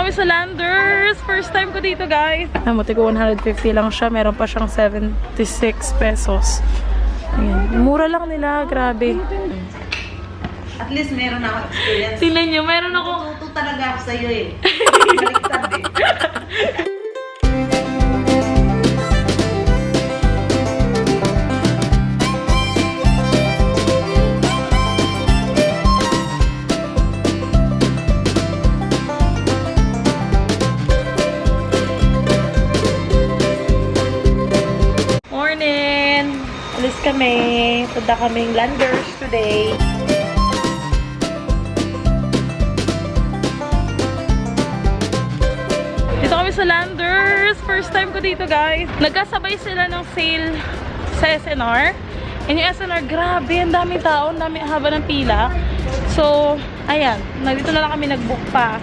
kami sa Landers. First time ko dito, guys. Muti ko 150 lang siya. Meron pa siyang 76 pesos. Ayan. Mura lang nila. Grabe. At least meron ako experience. Tingnan nyo, meron ako. Tuto talaga ako sa'yo eh. Baliktad eh. Morning! Alis kami. Punta kaming Landers today. Dito kami sa Landers. First time ko dito, guys. Nagkasabay sila ng sale sa SNR. And yung SNR, grabe. Ang daming tao. Ang daming haba ng pila. So, ayan. Nandito na lang kami nag-book pa.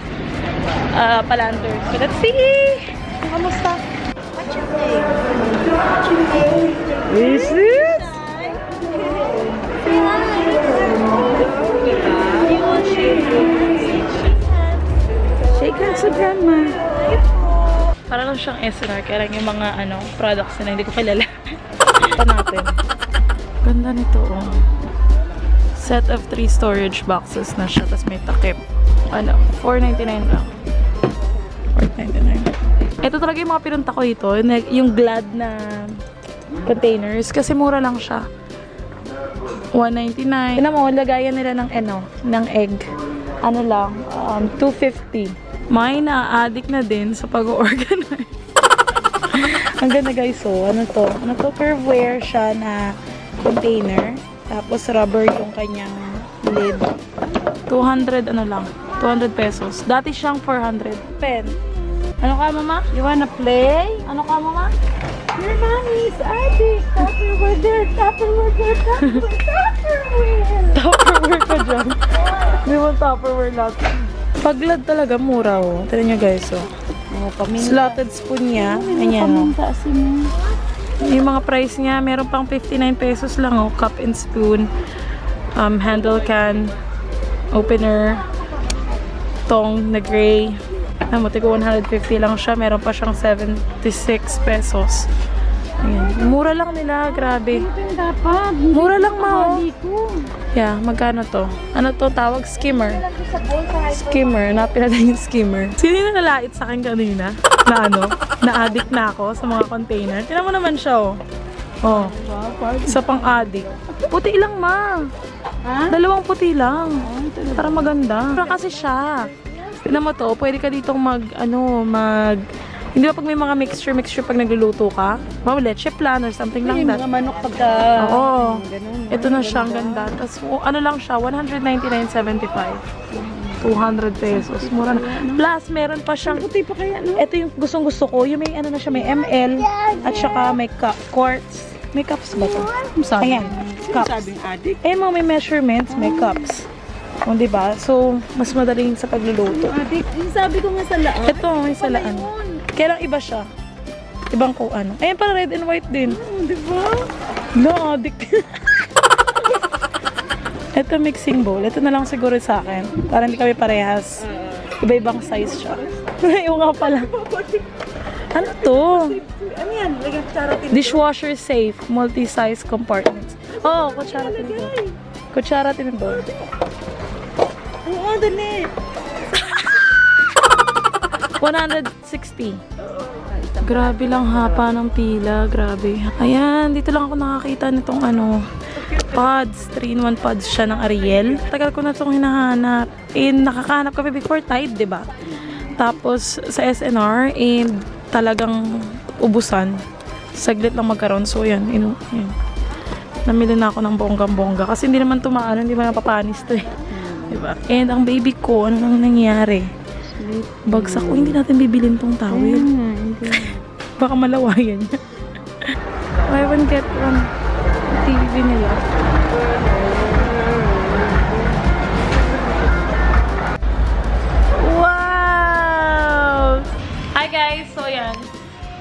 Pa-Landers. So, let's see! Kamusta? What's your name? What's your name? Is it? Shake hands sa grandma. Para lang siyang SNR, kaya lang yung mga products na hindi ko kilala. Pa natin. Ganda nito, oh. Set of 3 storage boxes na siya, tapos may takip. $4.99 lang. $4.99. Ito talaga yung mga pinunta ko dito, yung Glad na containers, kasi mura lang siya. $1.99. Tignan mo, lagayan nila ng egg. Ano lang, $2.50. May na-addict na din sa pag-organize. Ang ganda, guys. So, ano to? Tupperware siya na container. Tapos rubber yung kanyang lid. 200 pesos. Dati siyang 400. Pen. Ano ka, mama? You wanna play? Ano ka, mama? Your mommy's addict. Tupperware there. Tupperware there. Tupperware. Tupperware ka dyan. Hindi mo Tupperware natin. Paglad talaga mura, oh. Tignan nyo, guys, oh. Slotted spoon niya. Ayan, oh. Yung mga price niya, meron pang 59 pesos lang, oh. Cup and spoon. Handle can. Opener. Tong na gray. Muti ko 150 lang siya. Meron pa siyang 76 pesos. Ayan. Mura lang nila. Grabe. Mura lang, ma, oh. Yeah, magkano to? Ano to tawag? Skimmer. Skimmer. Napila na yung skimmer. Sino yung nalait sa akin kanina? Na na-addict na ako sa mga container. Tingnan mo naman siya, oh. Oh. Isa pang addict. Puti lang, ma. Ha? 2 puti lang. Para maganda. Para kasi siya. Tingnan mo to. Pwede ka ditong hindi ba pag may mga mixture pag nagluluto ka? Leche plan or something like that. Mga manok pagka... Oo. Ganun. Ito na siya, ang ganda. Tapos, lang siya, 199.75. 200 pesos. Mura na. Plus, meron pa siyang... Puti pa kaya, no? Ito yung gustong-gusto ko. Yung may na siya, may ML. At saka may quartz. May cups ba ito? Ayan. Cups. Sabing addict. May measurements, may cups. O, diba? So, mas madaling sa pagluluto. Addict. Yung sabi ko nga sa laan. Ito, may salaan. Kaya lang iba siya. Ibang kung ano. Ayan, para red and white din. Diba? No, addict. Ito mixing bowl. Ito na lang siguro sa akin. Para hindi kami parehas. Iba-ibang size siya. Yung nga pala. Ano to? Ano yan? Lagyan kutsara tin. Dishwasher safe. Multi-size compartments. Oo, kutsara tin ito. Kutsara tin ito. Oo, dali. 160. Grabe lang hapa ng pila. Grabe. Ayan, dito lang ako nakakita nitong pods. 3-in-1 pods siya ng Ariel. Tagal ko na itong hinahanap. Nakakahanap kami before Tide, diba? Tapos sa SNR, talagang ubusan. Saglit lang magkaroon. So, yan. Namili na ako ng bonggang-bongga. Kasi hindi naman hindi ba napapanis to eh. Diba? And ang baby ko, ano nang nangyari? Bagsak ko, hindi natin bibilin tong towel. Baka malawayan niya. Buy one get one. TV nila. Wow! Hi guys! So yan.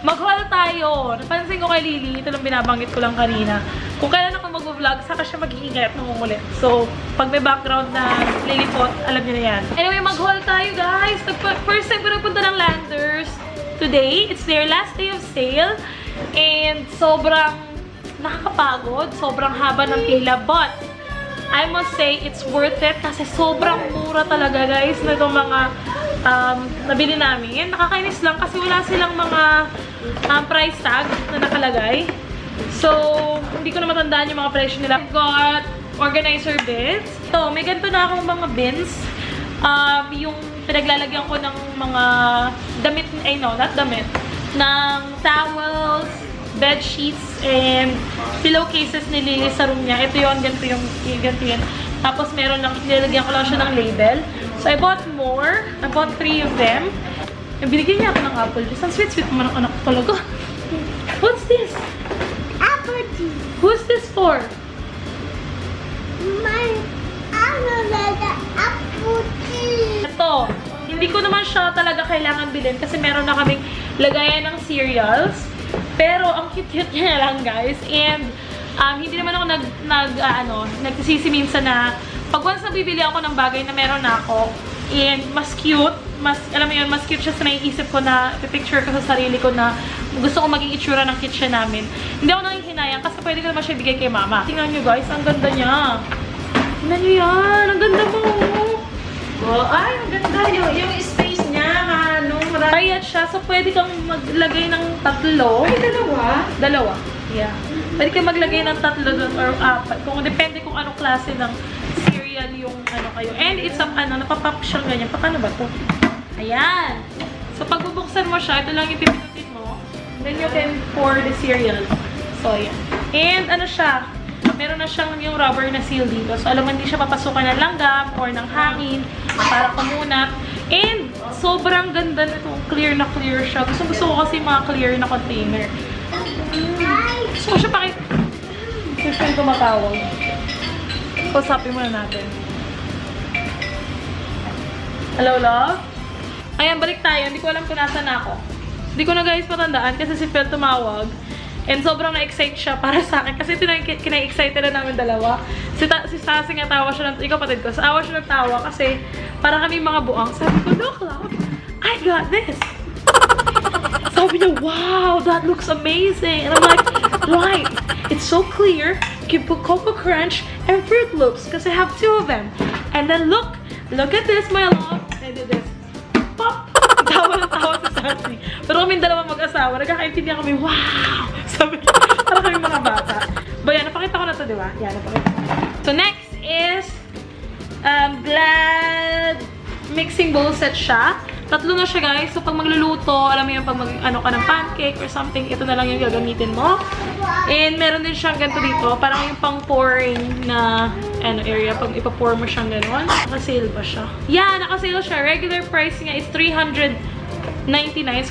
Mag-haul tayo. Napansin ko kay Lily, ito lang binabanggit ko lang kanina. Kung kailan ako mag-vlog nagbablog, saka siya mag-iingay at nangungulit. So, pag may background na lilipot, alam niyo na yan. Anyway, mag-haul tayo guys! First time ko nagpunta ng Landers today. It's their last day of sale. And sobrang nakakapagod. Sobrang haba ng pila. But, I must say, it's worth it kasi sobrang mura talaga guys na itong mga nabili namin. Nakakainis lang kasi wala silang mga price tag na nakalagay. So, hindi ko na matandaan yung mga presyo nila. I've got organizer bins. So, may ganito na akong mga bins. Yung pinaglalagyan ko ng mga damit, not damit, ng towels, bed sheets, and pillowcases ni Lily sa room niya. Ito yun, ganito yun. Tapos meron lang, nilalagyan ko lang siya ng label. So, I bought more. I bought 3 of them. And binigyan niya ako ng apple juice. Ang sweet-sweet naman ang anak ko talaga. What's this? Apple juice. Who's this for? Apple juice. Ito, hindi ko naman siya talaga kailangan bilhin kasi meron na kaming lagayan ng cereals. Pero, ang cute-cute niya lang, guys. And, hindi naman ako nagsisisi minsan na pag once nabibili ako ng bagay na meron na ako, and mas cute, alam mo yun, mas cute siya sa naiisip ko na picture ko sa sarili ko na gusto ko maging itsura ng kitchen namin. Hindi ako nanghihinayang kasi pwede ko naman siya bigay kay mama. Tingnan nyo, guys, ang ganda niya. Tingnan nyo yan, ang ganda mo. Oh, ay, ang ganda. Yung space niya, marami. Kaya siya, so pwede kang maglagay ng 3. Ay, dalawa? Yeah. Pwede kang maglagay ng 3 doon or 4. Kung depende kung anong klase ng cereal yung kayo. And it's napapop siya ganyan. Paano ba to? Ayan. So pag bubuksan mo siya, ito lang yung pipinutin mo. Then you can pour the cereal. So ayan. And siya, meron na siyang yung rubber na seal dito. So alam mo, hindi siya papasukan ng langgam or ng hangin para kumunat. And sobrang ganda nito. Clear na clear siya. Gusto ko kasi mga clear na container. Gusto ko siya gusto ko yung tumatawag. Pasapin muna natin. Hello, love? Ayan, balik tayo. Hindi ko alam kung nasa na ako. Hindi ko na guys matandaan kasi si Phil tumawag. And sobrang na-excite siya para sa akin. Kasi ito na kina-excited na namin dalawa. Si Sassy nga tawa siya ng... Ikaw patid ko. Awa siya ng tawa kasi para kami mga buang. Sabi ko, look, love. I got this. Sabi niya, wow, that looks amazing. And I'm like, right. It's so clear. You can put Cocoa Crunch and Fruit Loops because I have 2 of them. And then look at this, my love. I do this. Pop! Tawa ng tawa si Sassy. Pero kaming dalawa mag-asawa, nagkakaintindihan kami, wow! Sabi niya, para kami mga bata. But yan, napakita ko na to, di ba? Yan, napakita ko. So next is Glad mixing bowl set siya. 3 na siya guys. So pag magluluto, alam mo yung pag ka ng pancake or something, ito na lang yung gagamitin mo. And meron din siyang ganito dito. Parang yung pang pouring na area. Pag ipa-pour mo siyang gano'n. Naka-sale ba siya? Yeah, naka-sale siya. Regular price niya is $399.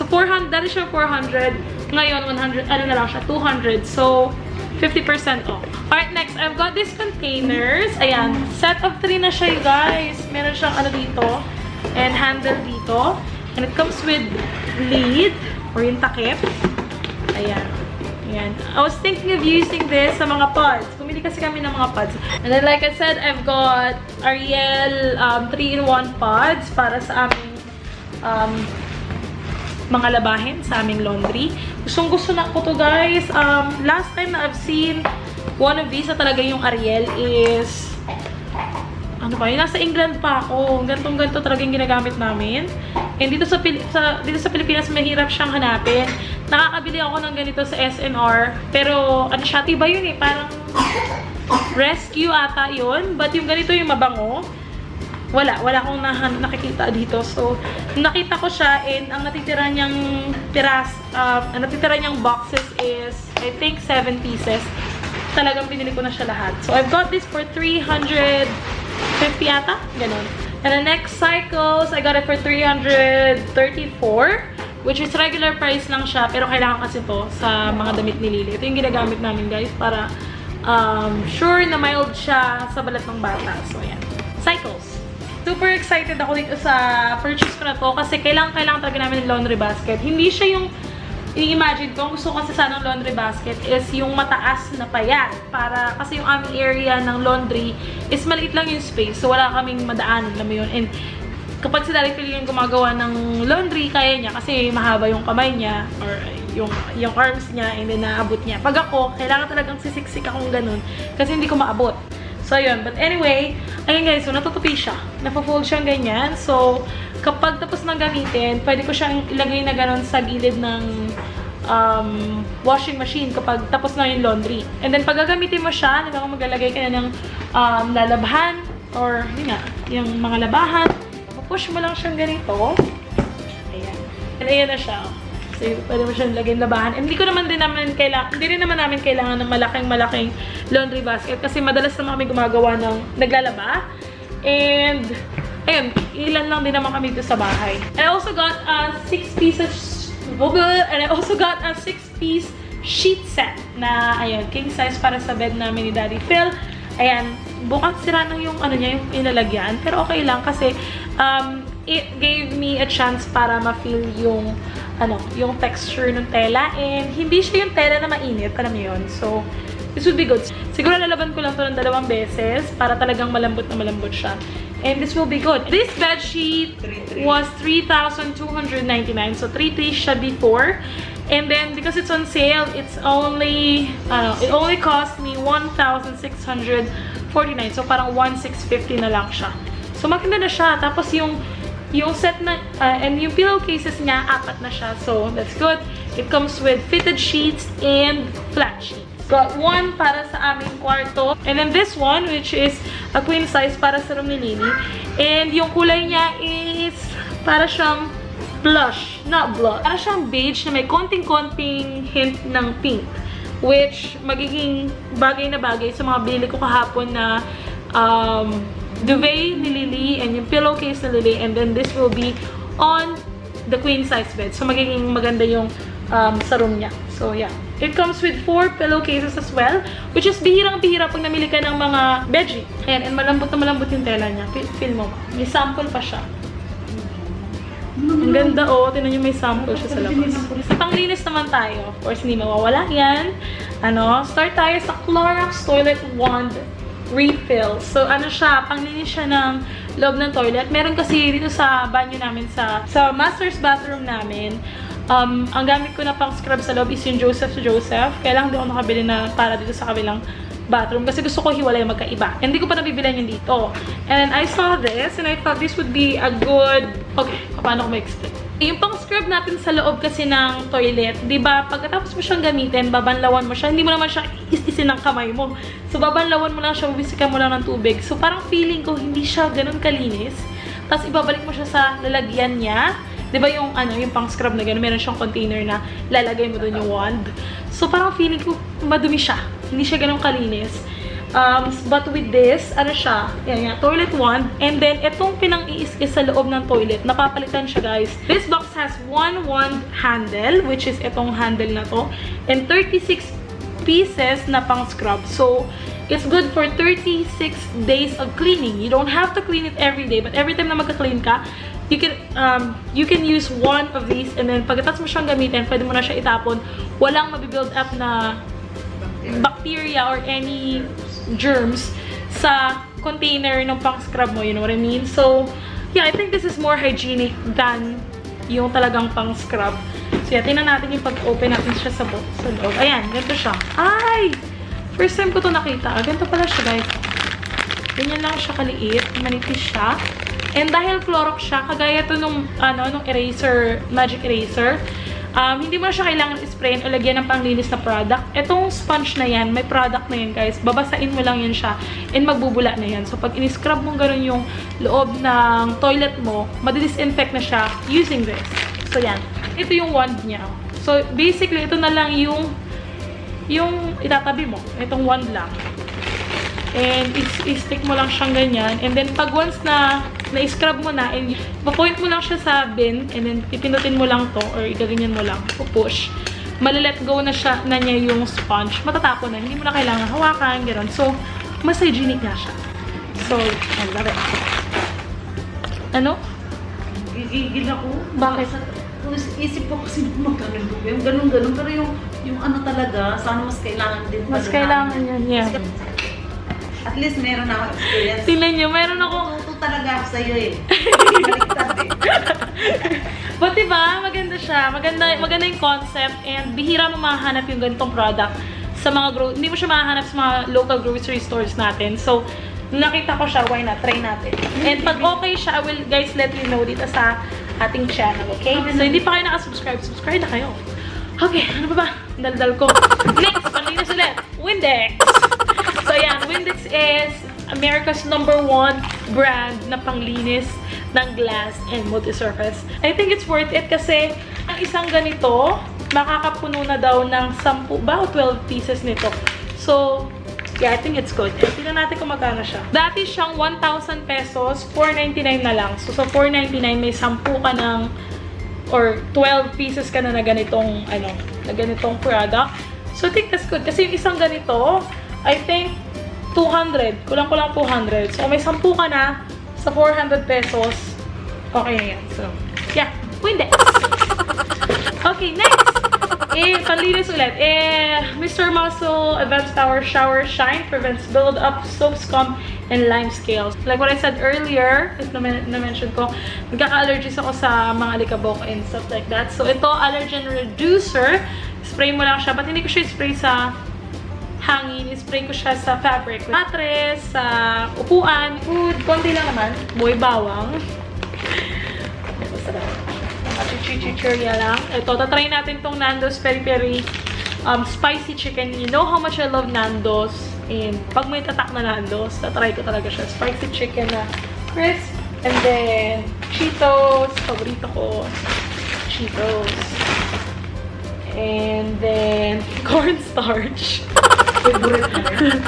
So 400, dati siya 400. Ngayon, 100, na lang siya, 200. So 50% off. Alright, next, I've got these containers. Ayan, set of 3 na siya, guys. Meron siyang dito. And handle dito. And it comes with lid or yung takip. Ayan. Ayan. I was thinking of using this sa mga pods. Pumili kasi kami ng mga pods. And then like I said, I've got Ariel 3-in-1 pods para sa aming mga labahin, sa aming laundry. Gustong-gusto na ko to guys. Last time na I've seen one of these na talaga yung Ariel is yung nasa England pa ako. Gantong-ganto talaga yung ginagamit namin. And dito sa Pilipinas, mahirap siyang hanapin. Nakakabili ako ng ganito sa SNR. Pero, siya, tiba yun eh. Parang rescue ata yun. But yung ganito yung mabango, wala akong nakikita dito. So, nakita ko siya and ang natitira niyang boxes is, I think, 7 pieces. Talagang pinili ko na siya lahat. So, I've got this for 350 ata. Ganon. And the next cycles, I got it for 334, which is regular price lang siya. Pero kailangan kasi to sa mga damit ni Lily. Ito yung ginagamit namin, guys, para sure na mild siya sa balat ng bata. So, ayan. Cycles. Super excited ako dito sa purchase ko na to kasi kailangan talaga namin ng laundry basket. Hindi siya yung i-imagine ko, gusto ko kasi sanang laundry basket is yung mataas na payat. Para, kasi yung aming area ng laundry is maliit lang yung space. So, wala kaming madaanan, alam mo yun. And kapag si Daddy Phil yung gumagawa ng laundry, kaya niya kasi mahaba yung kamay niya or yung arms niya and then naabot niya. Pag ako, kailangan talagang sisiksik akong ganun kasi hindi ko maabot. So, yun. But anyway, ayun guys, so natutupi siya. Napo-fold siyang ganyan. So, kapag tapos nang gamitin, pwede ko siyang ilagay na ganun sa gilid ng washing machine kapag tapos na yung laundry. And then, pag gagamitin mo siya, maglalagay ka na ng lalabhan or yun nga, yung mga labahan. Push mo lang siyang ganito. Ayan. And ayan na siya. So, pwede mo siyang lagyan labahan. And hindi rin naman namin kailangan ng malaking laundry basket kasi madalas naman kami gumagawa ng naglalaba. And, ayun, ilan lang din naman kami dito sa bahay. And I also got a 6-piece sheet set na, ayun, king size para sa bed namin ni Daddy Phil. Ayan, bukang sira na yung ano niya, yung ilalagyan. Pero okay lang kasi it gave me a chance para ma-feel yung yung texture ng tela. And hindi siya yung tela na mainit, alam mo yun. So, this would be good. Siguro lalaban ko lang to ng 2 beses para talagang malambot na malambot siya. And this will be good. This bed sheet was 3,299. So, 3,300 siya before. And then, because it's on sale, it's only, it only cost me 1,649. So, parang 1,650 na lang siya. So, maganda na siya. Tapos, yung set na, and yung pillowcases niya, 4 na siya. So, that's good. It comes with fitted sheets and flat sheets. Got one para sa aming kwarto. And then this one, which is a queen size para sa room ni Lily. And yung kulay niya is para siyang blush. Not blush. Para siyang beige na may konting-konting hint ng pink. Which magiging bagay na bagay sa mga bili ko kahapon na duvet ni Lily and yung pillowcase ni Lily. And then this will be on the queen size bed. So magiging maganda yung sa room niya. So yeah. It comes with 4 pillowcases as well, which is bihirang-bihira pag namili ka ng mga bedsheet. Ayan, and malambot na malambot yung tela niya. Feel mo. May sample pa siya. Ang ganda, oh. Tingnan niyo, may sample siya sa labas. Sa panglinis naman tayo. Of course, hindi mawawala yan. Start tayo sa Clorox Toilet Wand Refill. So, siya, panglinis siya ng loob ng toilet. Meron kasi dito sa banyo namin, sa master's bathroom namin, ang gamit ko na pang scrub sa loob is yung Joseph to Joseph. Kaya lang hindi ako nakabili na para dito sa kabilang bathroom kasi gusto ko hiwalay magkaiba. Hindi ko pa nabibilan yung dito. And I saw this and I thought this would be a good... Okay, paano ko ma-explain? Yung pang scrub natin sa loob kasi ng toilet, di ba, pagkatapos mo siyang gamitin, babanlawan mo siya, hindi mo naman siya isin ng kamay mo. So, babanlawan mo lang siya, bibisikan mo lang ng tubig. So, parang feeling ko, hindi siya ganun kalinis. Tapos, ibabalik mo siya sa lalagyan niya. Di ba yung, yung pang scrub na gano'n, meron siyang container na lalagay mo doon yung wand. So, parang feeling ko, madumi siya. Hindi siya ganun kalinis. But with this, siya, yan, toilet wand. And then, itong pinang-iis-is sa loob ng toilet, napapalitan siya, guys. This box has 1 wand handle, which is itong handle na to, and 36 pieces na pang scrub. So, it's good for 36 days of cleaning. You don't have to clean it every day, but every time na magka-clean ka, you can use one of these, and then pagkatapos mo siyang gamitin, pwede mo na siya itapon. Walang mabibuild up na bacteria or any germs sa container ng pang-scrub mo, you know what I mean? So, yeah, I think this is more hygienic than yung talagang pang-scrub. So, yeah, tingnan natin yung pag-open natin siya sa loob. Ayan, ganito siya. Ay! First time ko to nakita. Ganito pala siya, guys. Ganyan lang siya kaliit. Manipis siya. And dahil Clorox siya, kagaya to nung eraser, magic eraser, hindi mo na siya kailangan i-sprayin o lagyan ng panglinis na product. Itong sponge na yan, may product na yan, guys. Babasain mo lang yan siya and magbubula na yan. So, pag in-scrub mo gano'n yung loob ng toilet mo, madidisinfect na siya using this. So, yan. Ito yung wand niya. So, basically, ito na lang yung itatabi mo. Itong wand lang. And i-stick mo lang siyang ganyan. And then, pag once na na-scrub mo na, and pa-point mo lang siya sa bin, and then pipindutin mo lang to, or igaganyan mo lang, push. Mali-let go na niya yung sponge. Matatapon na. Hindi mo na kailangan hawakan, gano'n. So, mas hygienic nga siya. So, I love it. Ano? Gigigil ako. Bakit? isip ko kasi magkano yung ganun-ganun. Pero yung ano talaga, sana mas kailangan din. Mas talaga kailangan namin. yan, yeah. At least meron na ako experience. Tingnan nyo, meron ako. Tuto talaga ako sa'yo eh. Baliktad eh. But diba, maganda siya. Maganda yung concept and bihira mo mahanap yung ganitong product sa mga hindi mo siya mahanap sa mga local grocery stores natin. So, nakita ko siya, why not? Try natin. And pag okay siya, I will guys let you know dito sa ating channel, okay? So, hindi pa kayo nakasubscribe, subscribe na kayo. Okay, ano ba ba? Daldal ko. Next, palinis ulit. Windex. So, ayan, Windex is America's #1 brand na panglinis ng glass and multi-surface. I think it's worth it kasi ang isang ganito, makakapuno na daw ng 10 ba o 12 pieces nito. So, yeah, I think it's good. Tingnan natin kung magkano siya. Dati siyang 1,000 pesos, 499 na lang. So, sa 499 may 10 ka ng or 12 pieces ka na ganitong, na ganitong product. So, I think that's good. Kasi yung isang ganito, I think 200. Kulang-kulang 200. So, may 10 ka na sa 400 pesos. Okay na yan. So, yeah. Windex. Okay, next. Panlinis ulit. Mr. Muscle Advanced Power Shower Shine prevents build-up, soap scum, and lime scales. Like what I said earlier, na-mention ko, nagkaka-allergies ako sa mga alikabok and stuff like that. So, ito, allergen reducer. Spray mo lang siya. But hindi ko siya spray sa hangin. Spray ko siya sa fabric. Mattress, sa upuan, food. Konti lang naman. Boy bawang. Chichirya lang. Ito, tatry natin tong Nando's Peri Peri spicy chicken. You know how much I love Nando's. And pag may tatak na Nando's, tatry ko talaga siya. Spicy chicken na crisp. And then, Cheetos. Paborito ko. Cheetos. And then, cornstarch. Favorite mo rin.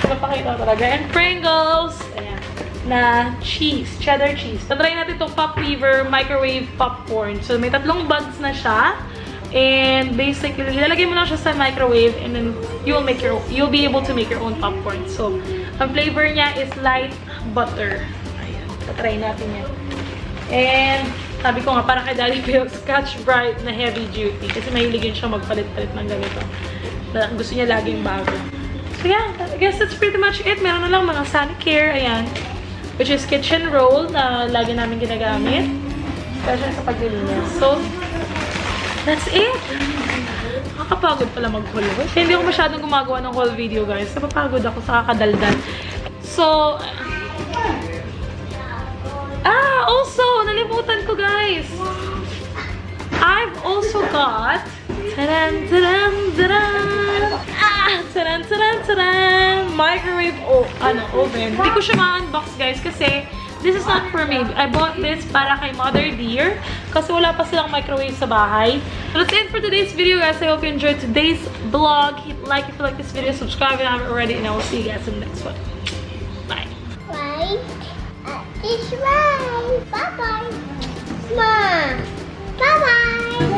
Napakita talaga. And Pringles. Ayan. Na cheese. Cheddar cheese. Tatry natin itong Pop Weaver microwave popcorn. So, may 3 bugs na siya. And basically, ilalagay mo lang siya sa microwave and then you'll be able to make your own popcorn. So, ang flavor niya is light butter. Ayan. Tatry natin yan. And, sabi ko nga, parang kay Daddy Phil, Scotch Brite na heavy duty. Kasi mahilig yun siya magpalit-palit ng ganito. Gusto niya laging bago. So, yeah. I guess that's pretty much it. Meron na lang mga Sanicare. Ayan. Which is kitchen roll na lagi namin ginagamit. Especially sa paglilinis. So, that's it! Nakakapagod pala mag-haul. Kaya hindi ako masyadong gumagawa ng haul video, guys. Napapagod ako sa kakadaldal. So, also, nalimutan ko, guys. I've also got taran, taran, taran! Taran, taran, taran! Microwave oven. Hindi ko siya ma-unbox, guys, kasi this is not for me. I bought this para kay Mother Dear kasi wala pa silang microwave sa bahay. So that's it for today's video, guys. I hope you enjoyed today's vlog. Hit like if you like this video, subscribe if you haven't already, and I will see you guys in the next one. Bye. Right? It's right. Bye-bye. Mom. Bye-bye.